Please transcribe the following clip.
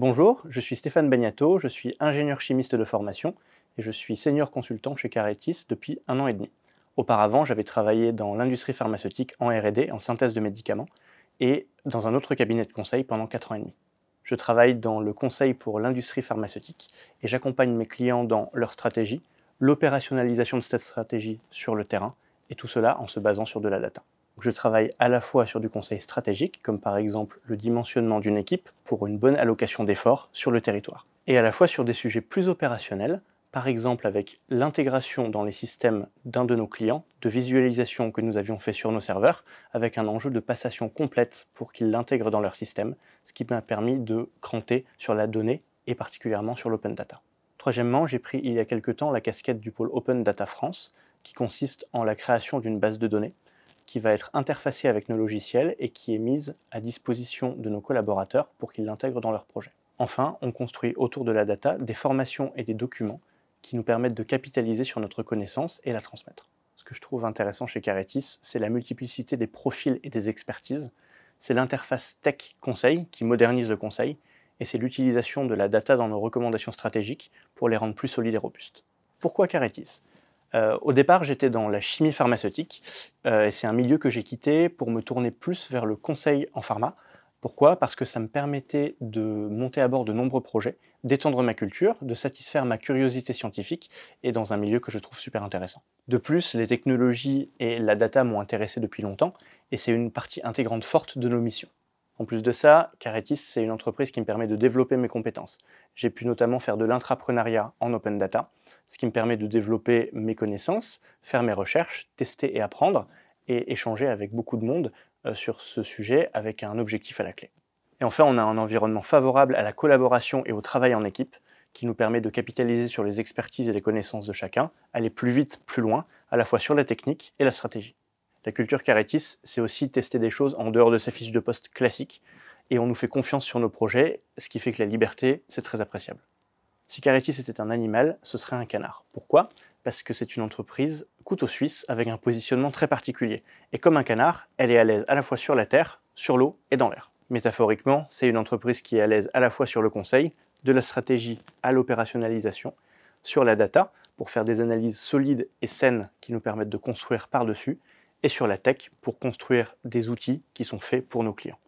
Bonjour, je suis Stéphane Bagnato, je suis ingénieur chimiste de formation et je suis senior consultant chez Caretis depuis 1 an et demi. Auparavant, j'avais travaillé dans l'industrie pharmaceutique en R&D, en synthèse de médicaments, et dans un autre cabinet de conseil pendant 4 ans et demi. Je travaille dans le conseil pour l'industrie pharmaceutique et j'accompagne mes clients dans leur stratégie, l'opérationnalisation de cette stratégie sur le terrain, et tout cela en se basant sur de la data. Je travaille à la fois sur du conseil stratégique, comme par exemple le dimensionnement d'une équipe pour une bonne allocation d'efforts sur le territoire, et à la fois sur des sujets plus opérationnels, par exemple avec l'intégration dans les systèmes d'un de nos clients, de visualisation que nous avions fait sur nos serveurs, avec un enjeu de passation complète pour qu'ils l'intègrent dans leur système, ce qui m'a permis de cranter sur la donnée et particulièrement sur l'open data. Troisièmement, j'ai pris il y a quelque temps la casquette du pôle Open Data France, qui consiste en la création d'une base de données qui va être interfacée avec nos logiciels et qui est mise à disposition de nos collaborateurs pour qu'ils l'intègrent dans leurs projets. Enfin, on construit autour de la data des formations et des documents qui nous permettent de capitaliser sur notre connaissance et la transmettre. Ce que je trouve intéressant chez Caretis, c'est la multiplicité des profils et des expertises, c'est l'interface tech-conseil qui modernise le conseil, et c'est l'utilisation de la data dans nos recommandations stratégiques pour les rendre plus solides et robustes. Pourquoi Caretis ? Au départ, j'étais dans la chimie pharmaceutique, et c'est un milieu que j'ai quitté pour me tourner plus vers le conseil en pharma. Pourquoi? Parce que ça me permettait de monter à bord de nombreux projets, d'étendre ma culture, de satisfaire ma curiosité scientifique, et dans un milieu que je trouve super intéressant. De plus, les technologies et la data m'ont intéressé depuis longtemps, et c'est une partie intégrante forte de nos missions. En plus de ça, Caretis, c'est une entreprise qui me permet de développer mes compétences. J'ai pu notamment faire de l'intrapreneuriat en open data, ce qui me permet de développer mes connaissances, faire mes recherches, tester et apprendre, et échanger avec beaucoup de monde sur ce sujet avec un objectif à la clé. Et enfin, on a un environnement favorable à la collaboration et au travail en équipe, qui nous permet de capitaliser sur les expertises et les connaissances de chacun, aller plus vite, plus loin, à la fois sur la technique et la stratégie. La culture Caretis, c'est aussi tester des choses en dehors de sa fiche de poste classique, et on nous fait confiance sur nos projets, ce qui fait que la liberté, c'est très appréciable. Si Caretis était un animal, ce serait un canard. Pourquoi? Parce que c'est une entreprise couteau suisse avec un positionnement très particulier. Et comme un canard, elle est à l'aise à la fois sur la terre, sur l'eau et dans l'air. Métaphoriquement, c'est une entreprise qui est à l'aise à la fois sur le conseil, de la stratégie à l'opérationnalisation, sur la data, pour faire des analyses solides et saines qui nous permettent de construire par-dessus, et sur la tech, pour construire des outils qui sont faits pour nos clients.